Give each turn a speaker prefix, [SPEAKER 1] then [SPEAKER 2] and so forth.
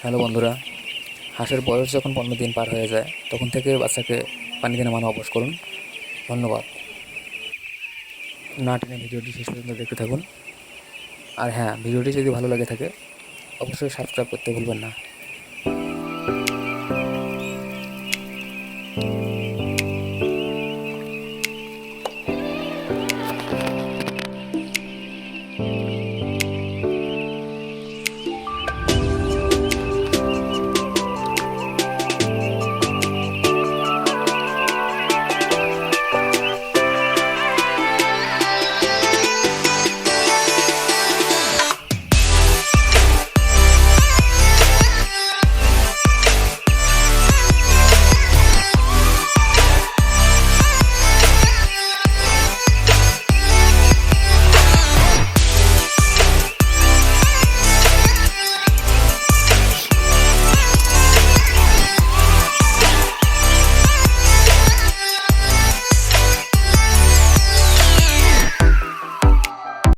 [SPEAKER 1] Hello বন্ধুরা, হাঁসের বয়স যখন 15 দিন পার হয়ে যায় তখন থেকে বাচ্চাকে পানিতে নামানো অভ্যাস করুন। ধন্যবাদ। না টেনে ভিডিওটি শেষ পর্যন্ত দেখতে থাকুন। আর হ্যাঁ, ভিডিওটি যদি ভালো লাগে থাকে অবশ্যই সাবস্ক্রাইব করতে ভুলবেন না।